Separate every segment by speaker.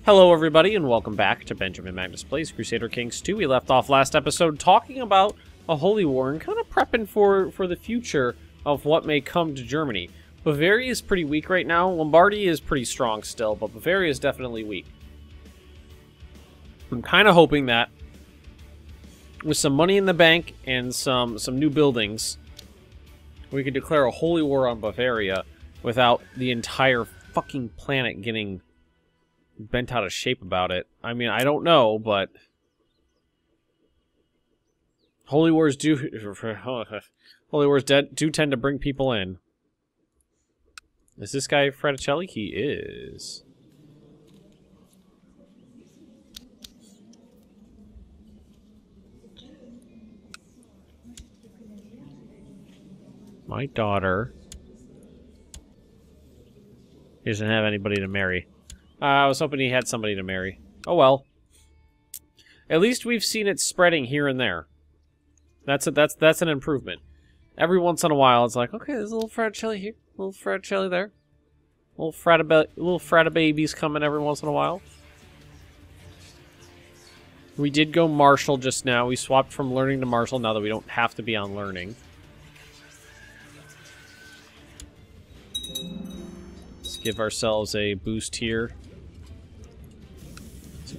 Speaker 1: Hello everybody and welcome back to Benjamin Magnus Plays Crusader Kings 2. We left off last episode talking about a holy war and kind of prepping for the future of what may come to Germany. Bavaria is pretty weak right now. Lombardy is pretty strong still, but Bavaria is definitely weak. I'm kind of hoping that with some money in the bank and some new buildings, we could declare a holy war on Bavaria without the entire fucking planet getting bent out of shape about it. I mean, I don't know, but holy wars do tend to bring people in. Is this guy Fraticelli? He is. My daughter doesn't have anybody to marry. I was hoping he had somebody to marry. Oh well. At least we've seen it spreading here and there. That's an improvement. Every once in a while, it's like, okay, there's a little Fraticelli here, a little Fraticelli there, little frata babies coming every once in a while. We did go martial just now. We swapped from learning to martial now that we don't have to be on learning. Let's give ourselves a boost here.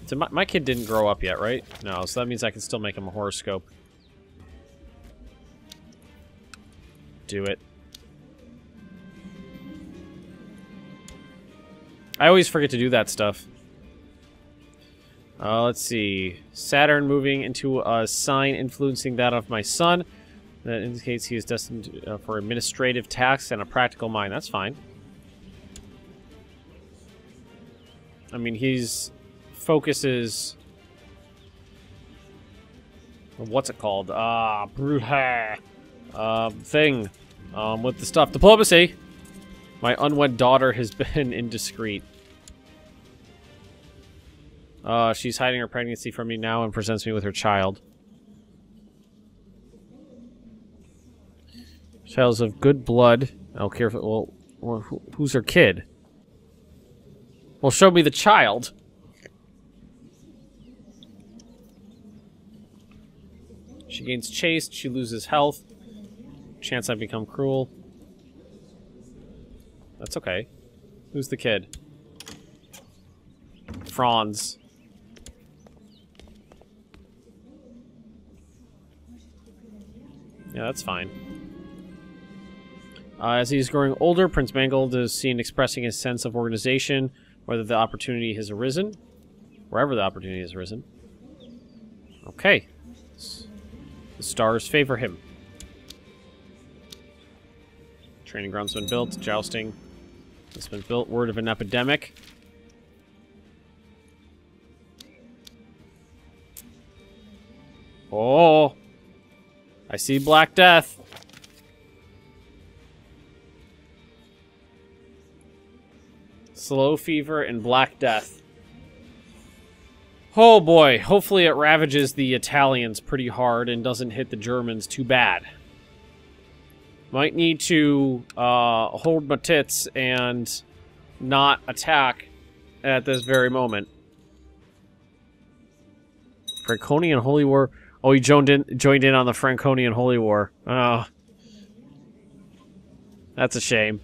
Speaker 1: So my kid didn't grow up yet, right? No, so that means I can still make him a horoscope. Do it. I always forget to do that stuff. Let's see. Saturn moving into a sign influencing that of my son. That indicates he is destined for administrative tasks and a practical mind. That's fine. I mean, he's focuses. What's it called? Thing. With the stuff. Diplomacy! My unwed daughter has been indiscreet. She's hiding her pregnancy from me now and presents me with her child. Child's of good blood. I don't care if it, well, who's her kid? Well, show me the child. She gains chaste, she loses health. Chance I become cruel. That's okay. Who's the kid? Franz. Yeah, that's fine. As he's growing older, Prince Mangold is seen expressing his sense of organization, whether the opportunity has arisen. Wherever the opportunity has arisen. Okay. The stars favor him. Training ground's been built. Jousting has been built. Word of an epidemic. Oh! I see Black Death. Slow fever and Black Death. Oh boy, hopefully it ravages the Italians pretty hard and doesn't hit the Germans too bad. Might need to hold my tits and not attack at this very moment. Franconian Holy War. Oh, he joined in on the Franconian Holy War. Oh. That's a shame.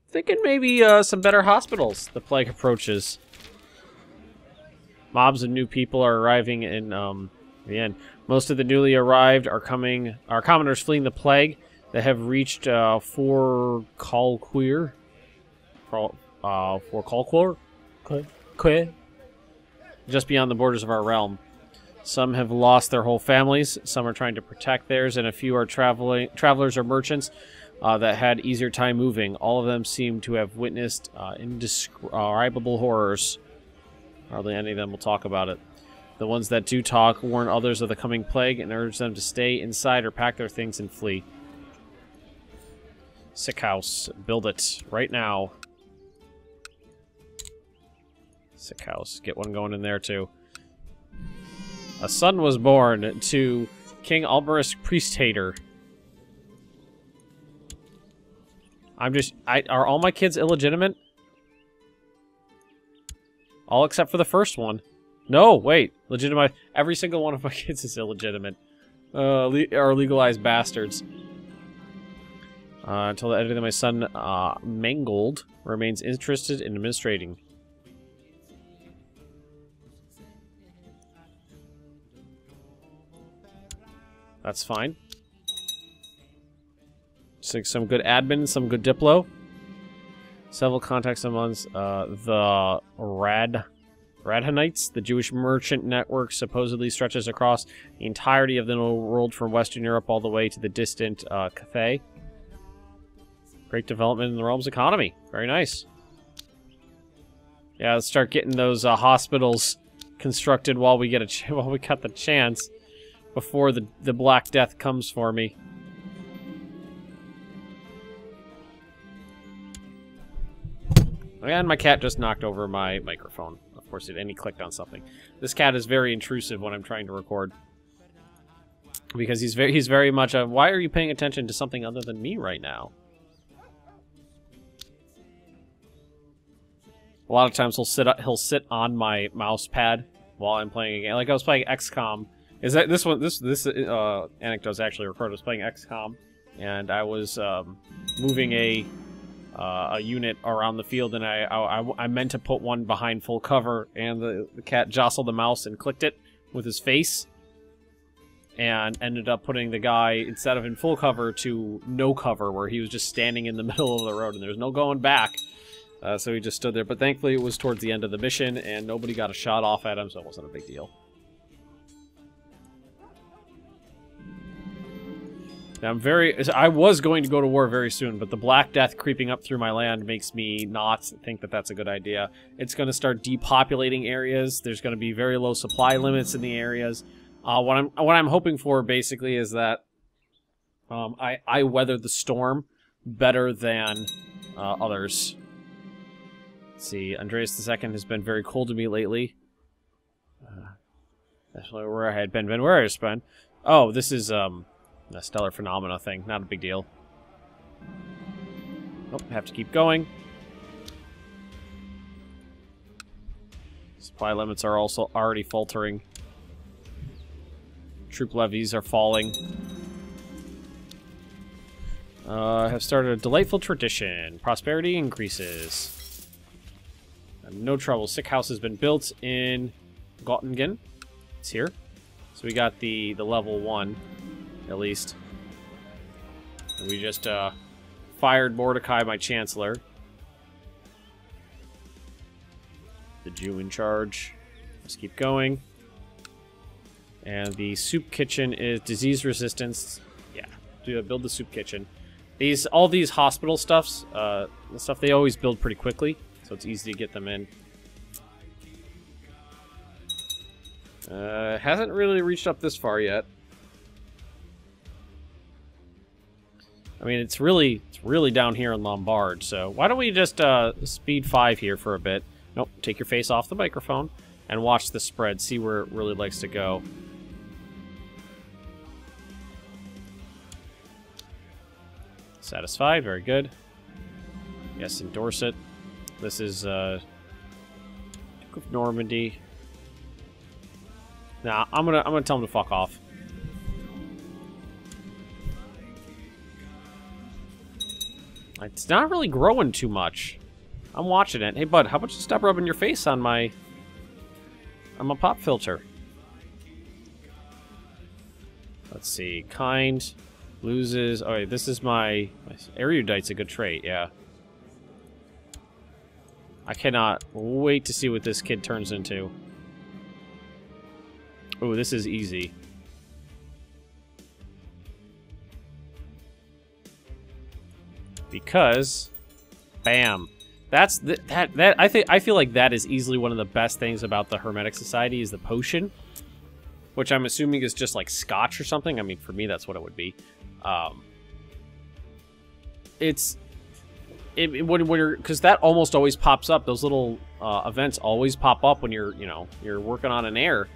Speaker 1: Thinking maybe some better hospitals. The plague approaches. Mobs of new people are arriving in the end. Most of the newly arrived are commoners fleeing the plague. They have reached Fort Colquer. Fort Colquer? Just beyond the borders of our realm. Some have lost their whole families. Some are trying to protect theirs, and a few are travelers or merchants that had easier time moving. All of them seem to have witnessed indescribable horrors. Hardly any of them will talk about it. The ones that do talk warn others of the coming plague and urge them to stay inside or pack their things and flee. Sick house. Build it right now. Sick house. Get one going in there too. A son was born to King Alberus Priesthater. Are all my kids illegitimate? All except for the first one. No, wait. Legitimate. Every single one of my kids is illegitimate. Are legalized bastards. Until the editor that my son, Mangold, remains interested in administrating. That's fine. So some good admin, some good diplo. Several contacts amongst the Radhanites. The Jewish merchant network supposedly stretches across the entirety of the Old World from Western Europe all the way to the distant Cathay. Great development in the realm's economy. Very nice. Yeah, let's start getting those hospitals constructed while we get while we got the chance, before the Black Death comes for me. And my cat just knocked over my microphone. Of course, and he clicked on something. This cat is very intrusive when I'm trying to record, because he's very much a, why are you paying attention to something other than me right now? A lot of times he'll sit on my mouse pad while I'm playing a game. Like I was playing XCOM. Is that this one? This anecdote is actually recorded. I was playing XCOM, and I was moving a unit around the field, and I meant to put one behind full cover, and the cat jostled the mouse and clicked it with his face, and ended up putting the guy, instead of in full cover, to no cover, where he was just standing in the middle of the road, and there's no going back. So he just stood there, but thankfully it was towards the end of the mission, and nobody got a shot off at him, so it wasn't a big deal. Now I was going to go to war very soon, but the Black Death creeping up through my land makes me not think that that's a good idea. It's going to start depopulating areas. There's going to be very low supply limits in the areas. What I'm hoping for basically is that I weather the storm better than others. Let's see, Andreas II has been very cold to me lately. That's where I had been. Where I just been. Oh, this is a stellar phenomena thing. Not a big deal. Nope, have to keep going. Supply limits are also already faltering. Troop levies are falling. Have started a delightful tradition. Prosperity increases. No trouble. Sick house has been built in Göttingen. It's here. So we got the level 1, at least. And we just fired Mordecai, my chancellor. The Jew in charge. Let's keep going. And the soup kitchen is disease resistance. Yeah, build the soup kitchen. All these hospital stuffs, they always build pretty quickly, so it's easy to get them in. Hasn't really reached up this far yet. I mean, it's really down here in Lombard, so why don't we just speed 5 here for a bit. Nope, take your face off the microphone and watch the spread, see where it really likes to go. Satisfied, very good. Yes, endorse it. This is Duke of Normandy. Nah, I'm gonna tell him to fuck off. It's not really growing too much. I'm watching it. Hey, bud, how about you stop rubbing your face on my pop filter? Let's see. Kind loses. Oh, wait, this is my erudite's a good trait. Yeah. I cannot wait to see what this kid turns into. Oh, this is easy. Because, bam, that's that. I feel like that is easily one of the best things about the Hermetic Society is the potion, which I'm assuming is just like scotch or something. I mean, for me, that's what it would be. When you're, because that almost always pops up. Those little events always pop up when you're working on an heir,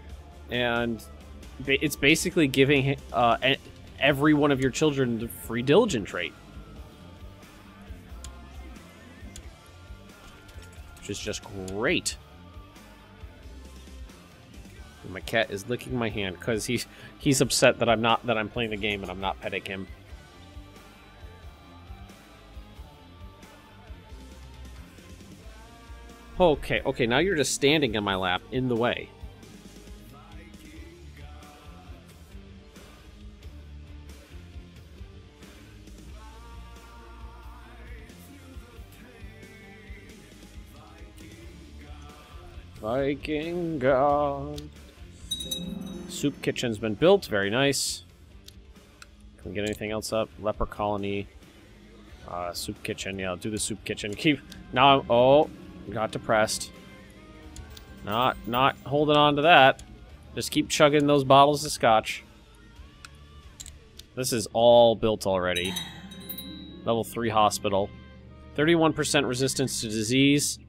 Speaker 1: and it's basically giving every one of your children the free diligent trait. Which is just great. My cat is licking my hand because he's upset that I'm playing the game and I'm not petting him. Okay, okay, now you're just standing in my lap in the way. Viking God. Soup kitchen's been built. Very nice. Can we get anything else up? Leper colony. Soup kitchen. Yeah, I'll do the soup kitchen. Keep... Now I'm... Oh, got depressed. Not holding on to that. Just keep chugging those bottles of scotch. This is all built already. Level 3 hospital. 31% resistance to disease.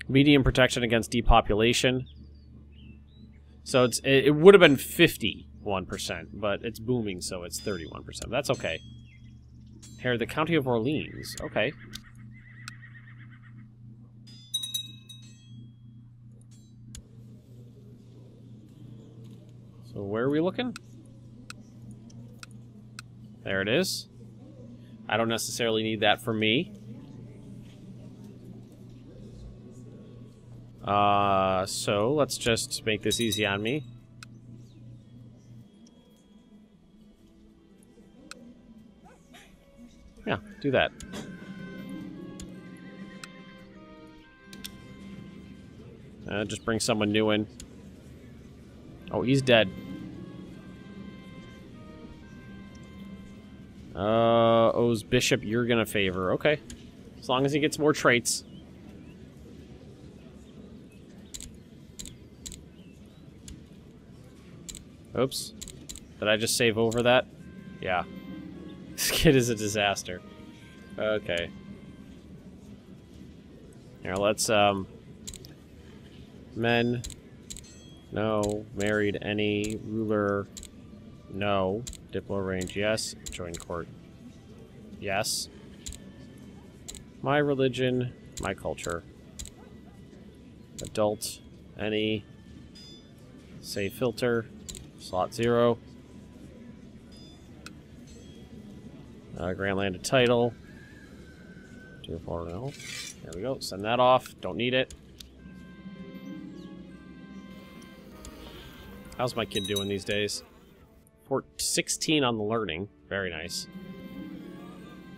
Speaker 1: Medium protection against depopulation. So it would have been 51%, but it's booming, so it's 31%. That's okay. Here, the County of Orleans. Okay. So where are we looking? There it is. I don't necessarily need that for me. So let's just make this easy on me. Yeah, do that. Just bring someone new in. Oh, he's dead. Owes Bishop you're gonna favor. Okay. As long as he gets more traits. Oops. Did I just save over that? Yeah. This kid is a disaster. Okay. Here, let's, men. No. Married. Any. Ruler. No. Diplo range. Yes. Join court. Yes. My religion. My culture. Adult. Any. Save filter. Slot 0. Grand landed title. 240. There we go. Send that off. Don't need it. How's my kid doing these days? 16 on the learning. Very nice.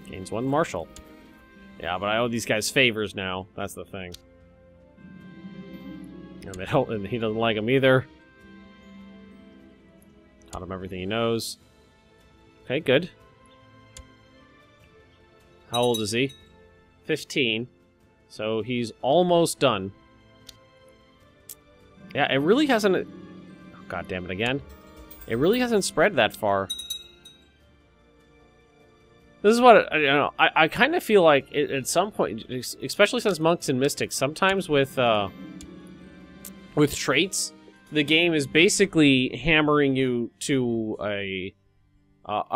Speaker 1: Gains 1 martial. Yeah, but I owe these guys favors now. That's the thing. And he doesn't like them either. Taught him everything he knows. Okay, good. How old is he? 15. So he's almost done. Yeah, it really hasn't... Oh, God damn it again. It really hasn't spread that far. This is what... I kind of feel like at some point, especially since Monks and Mystics, sometimes with traits... The game is basically hammering you to a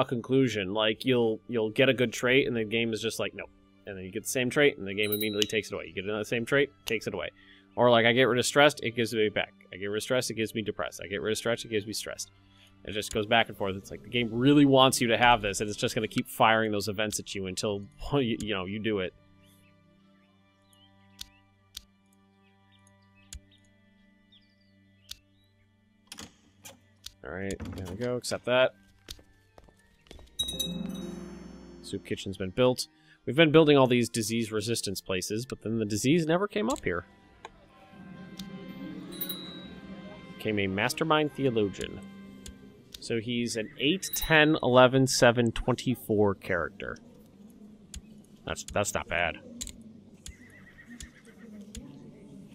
Speaker 1: conclusion. Like you'll get a good trait, and the game is just like no, and then you get the same trait, and the game immediately takes it away. You get another same trait, takes it away. Or like I get rid of stressed, it gives me back. I get rid of stressed, it gives me depressed. I get rid of stressed, it gives me stressed. It just goes back and forth. It's like the game really wants you to have this, and it's just going to keep firing those events at you until you do it. Alright, there we go, accept that. Soup kitchen's been built. We've been building all these disease resistance places, but then the disease never came up here. Became a mastermind theologian. So he's an 8, 10, 11, 7, 24 character. That's not bad.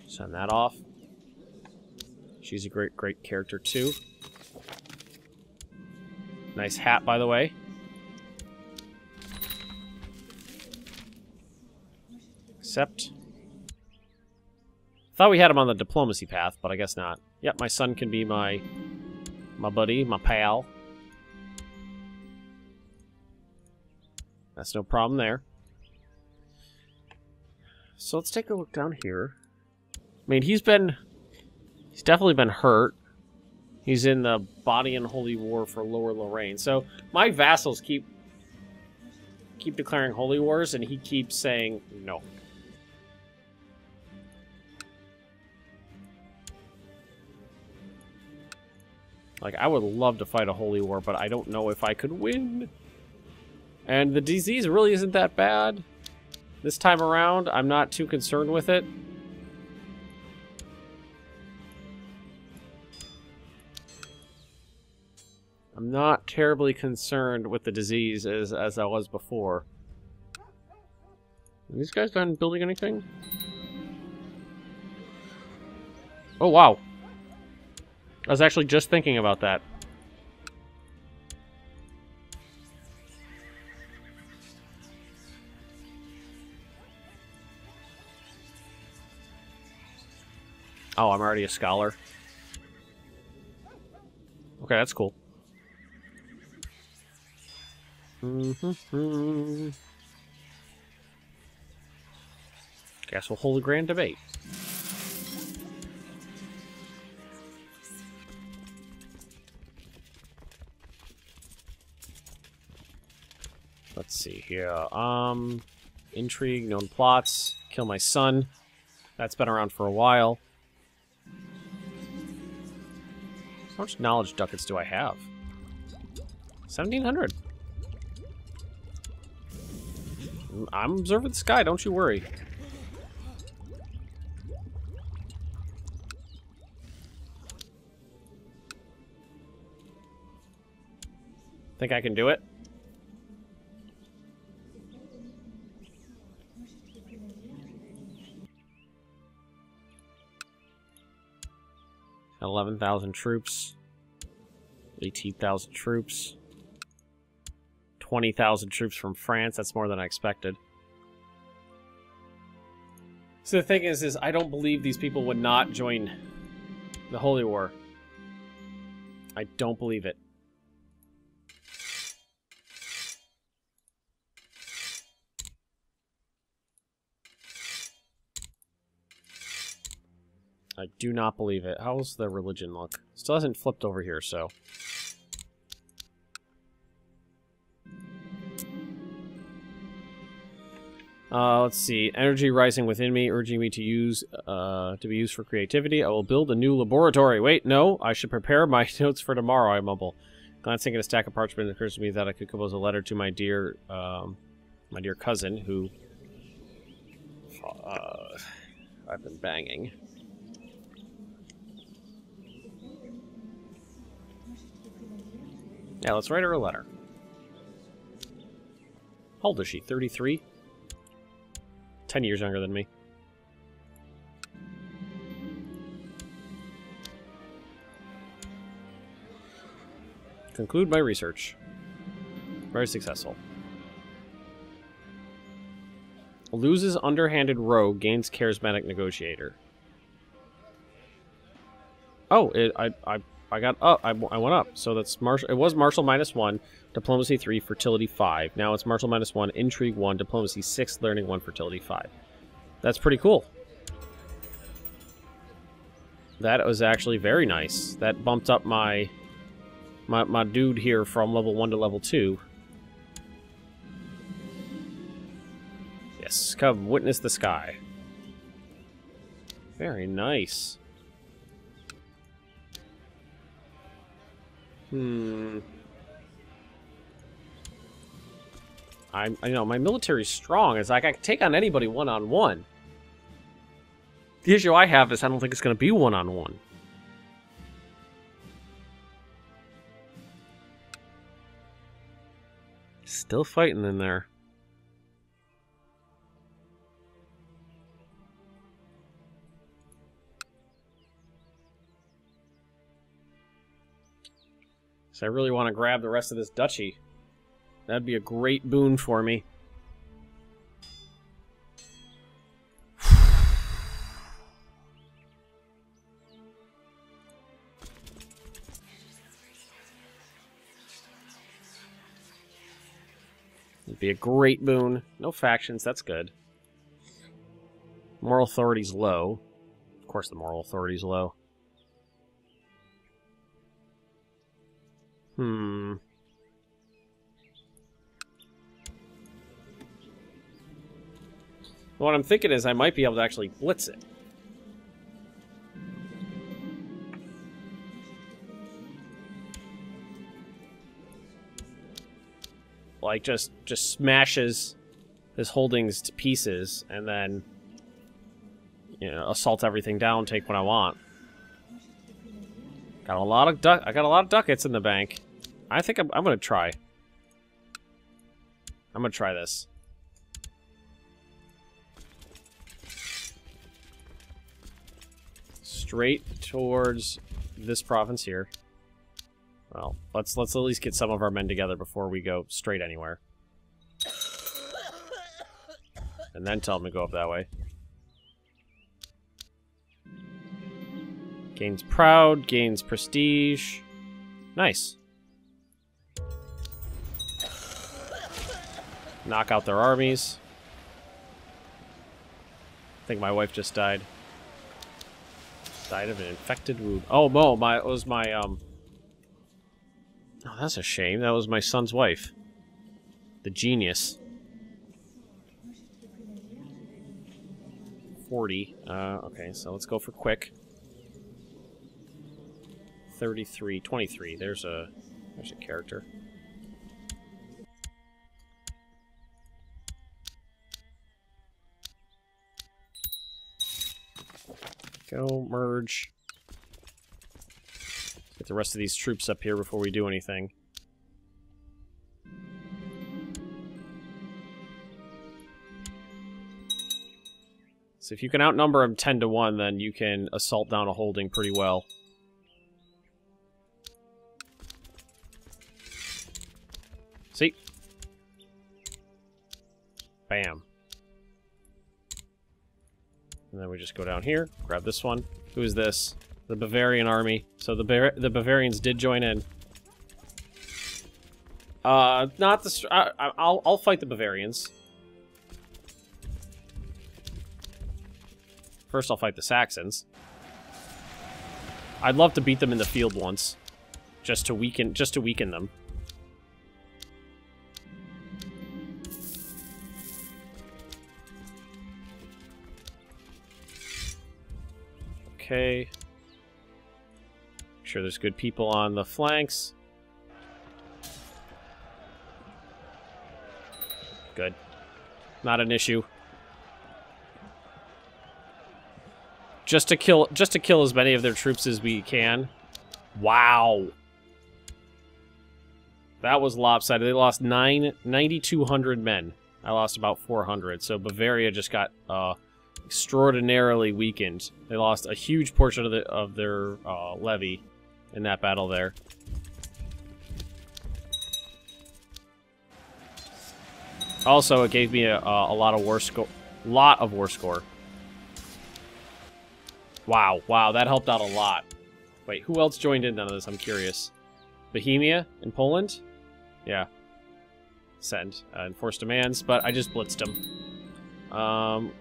Speaker 1: Send that off. She's a great character too. Nice hat, by the way. Accept. Thought we had him on the diplomacy path, but I guess not. Yep, my son can be my buddy, my pal. That's no problem there. So let's take a look down here. I mean, he's been He's definitely been hurt. He's in the Body and Holy War for Lower Lorraine. So my vassals keep declaring holy wars, and he keeps saying no. Like, I would love to fight a holy war, but I don't know if I could win. And the disease really isn't that bad. This time around, I'm not too concerned with it. I'm not terribly concerned with the disease as I was before. Are these guys done building anything? Oh, wow. I was actually just thinking about that. Oh, I'm already a scholar. Okay, that's cool. Guess we'll hold a grand debate. Let's see here. Intrigue, known plots, kill my son. That's been around for a while. How much knowledge ducats do I have? 1,700. I'm observing the sky, don't you worry. Think I can do it? Got 11,000 troops. 18,000 troops. 20,000 troops from France. That's more than I expected. So the thing is I don't believe these people would not join the Holy War. I don't believe it. I do not believe it. How's the religion look? Still hasn't flipped over here, so... let's see. Energy rising within me, urging me to be used for creativity. I will build a new laboratory. Wait, no. I should prepare my notes for tomorrow, I mumble. Glancing at a stack of parchment, it occurs to me that I could compose a letter to my dear cousin, who I've been banging. Yeah, let's write her a letter. How old is she? 33? 10 years younger than me. Conclude my research. Very successful. Loses underhanded rogue, gains charismatic negotiator. Oh, I got up. I went up. So that's martial. It was martial -1, diplomacy 3, fertility 5. Now it's martial -1, intrigue 1, diplomacy 6, learning 1, fertility 5. That's pretty cool. That was actually very nice. That bumped up my dude here from level 1 to level 2. Yes, come witness the sky. Very nice. I know my military's strong. It's like I can take on anybody one-on-one. The issue I have is I don't think it's going to be one-on-one. Still fighting in there. So I really want to grab the rest of this duchy. That'd be a great boon for me. It'd be a great boon. No factions, that's good. Moral authority's low. Of course the moral authority's low. Hmm. What I'm thinking is I might be able to actually blitz it. Like, just smashes his holdings to pieces, and then, you know, assault everything down, take what I want. Got a lot of I got a lot of ducats in the bank. I think I'm gonna try. I'm gonna try this. Straight towards this province here. Well, let's at least get some of our men together before we go straight anywhere. And then tell them to go up that way. Gains proud, gains prestige. Nice. Knock out their armies. I think my wife just died. Died of an infected wound. Oh, Mo, it was my, Oh, that's a shame. That was my son's wife. The genius. 40. Okay, so let's go for quick. 33. 23. There's a character. Go, merge. Get the rest of these troops up here before we do anything. So if you can outnumber them 10 to 1, then you can assault down a holding pretty well. See? Bam. And then we just go down here, grab this one. Who is this? The Bavarian army. So the Bavarians did join in. Not the... I'll fight the Bavarians. First, I'll fight the Saxons. I'd love to beat them in the field once, just to weaken them. Okay. Make sure there's good people on the flanks. Good. Not an issue. Just to kill as many of their troops as we can. Wow. That was lopsided. They lost 9,200 men. I lost about 400. So Bavaria just got extraordinarily weakened. They lost a huge portion of their levy in that battle there. Also, it gave me a lot of war score. Wow, that helped out a lot. Wait, who else joined in none of this? I'm curious. Bohemia in Poland? Yeah. Send. Enforce demands, but I just blitzed them.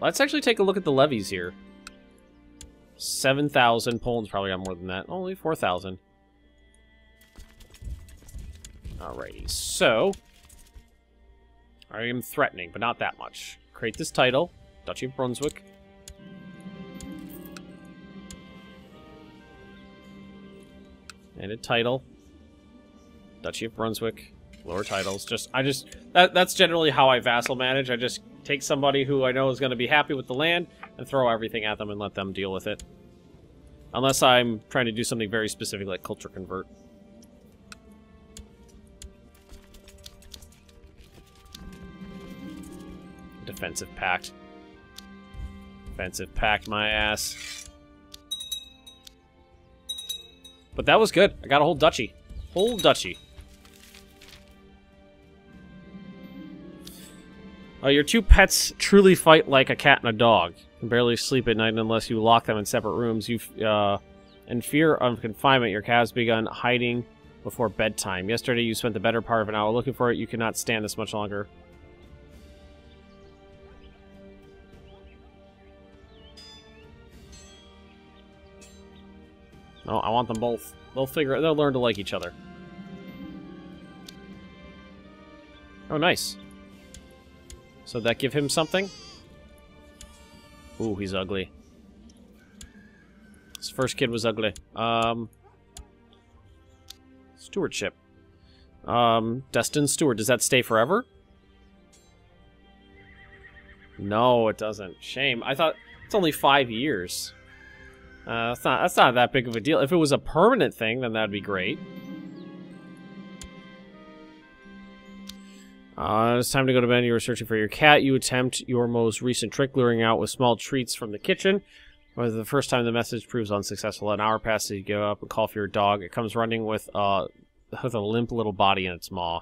Speaker 1: Let's actually take a look at the levies here. 7,000. Poland's probably got more than that. Only 4,000. Alrighty, so... I am threatening, but not that much. Create this title. Duchy of Brunswick. And a title. Duchy of Brunswick. Lower titles. That's generally how I vassal manage. I just take somebody who I know is going to be happy with the land and throw everything at them and let them deal with it. Unless I'm trying to do something very specific like culture convert. Defensive pact. Defensive pact my ass. But that was good. I got a whole duchy. Whole duchy. Your two pets truly fight like a cat and a dog. You can barely sleep at night unless you lock them in separate rooms. In fear of confinement, your cat has begun hiding before bedtime. Yesterday, you spent the better part of an hour looking for it. You cannot stand this much longer. No, I want them both. They'll learn to like each other. Oh, nice. So that give him something? Ooh, he's ugly. His first kid was ugly. Stewardship. Destined Steward. Does that stay forever? No, it doesn't. Shame. I thought it's only 5 years. That's not that big of a deal. If it was a permanent thing, then that'd be great. It's time to go to bed. You were searching for your cat. You attempt your most recent trick, luring out with small treats from the kitchen. Whether the first time the message proves unsuccessful, an hour passes, you go up and call for your dog. It comes running with a limp little body in its maw.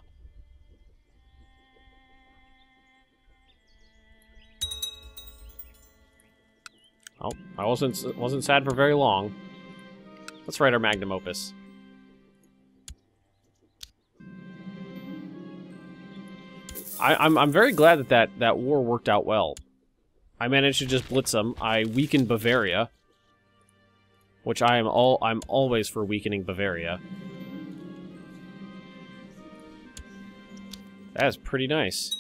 Speaker 1: Oh, I wasn't sad for very long. Let's write our magnum opus. I'm very glad that war worked out well. I managed to just blitz them. I weakened Bavaria, which I'm always for weakening Bavaria. That is pretty nice.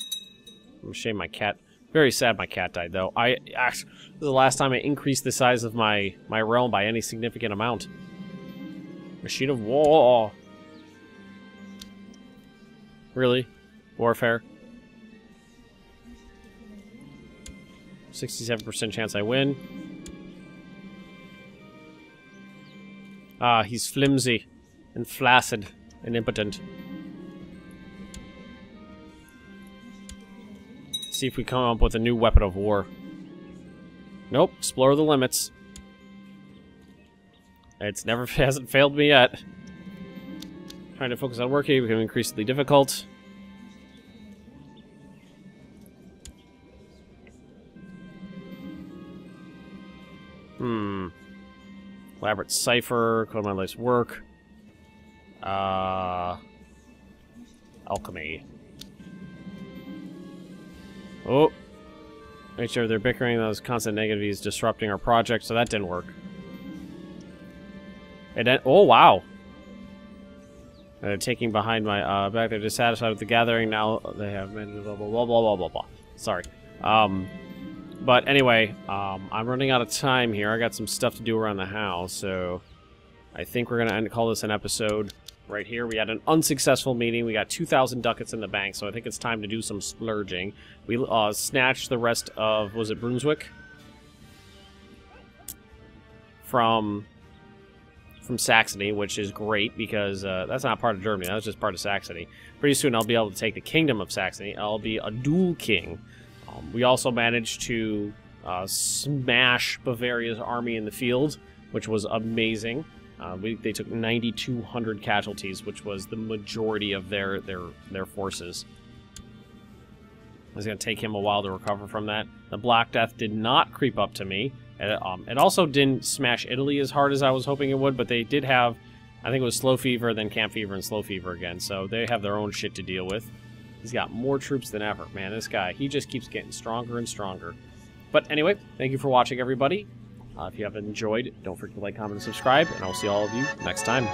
Speaker 1: I'm ashamed my cat. Very sad my cat died though. This is the last time I increased the size of my realm by any significant amount. Machine of war. Really? Warfare? 67% chance I win. Ah, he's flimsy and flaccid and impotent. See if we come up with a new weapon of war. Nope, explore the limits. It's never hasn't failed me yet. Trying to focus on working becoming increasingly difficult. Elaborate cipher, code my life's work. Alchemy. Oh. Make sure they're bickering. Those constant negativities disrupting our project, so that didn't work. Oh, wow. They're taking behind my back. They're dissatisfied with the gathering. Now they have blah, blah, blah, blah, blah, blah, blah. Sorry. But anyway, I'm running out of time here. I got some stuff to do around the house, so I think we're going to call this an episode right here. We had an unsuccessful meeting. We got 2,000 ducats in the bank, so I think it's time to do some splurging. We snatched the rest of, was it Brunswick? From Saxony, which is great because that's not part of Germany. That was just part of Saxony. Pretty soon I'll be able to take the Kingdom of Saxony. I'll be a dual king. We also managed to smash Bavaria's army in the field, which was amazing. They took 9,200 casualties, which was the majority of their forces. It's going to take him a while to recover from that. The Black Death did not creep up to me. It also didn't smash Italy as hard as I was hoping it would, but they did have, I think it was Slow Fever, then Camp Fever, and Slow Fever again, so they have their own shit to deal with. He's got more troops than ever. Man, this guy, he just keeps getting stronger and stronger. But anyway, thank you for watching, everybody. If you have enjoyed, don't forget to like, comment, and subscribe, and I'll see all of you next time.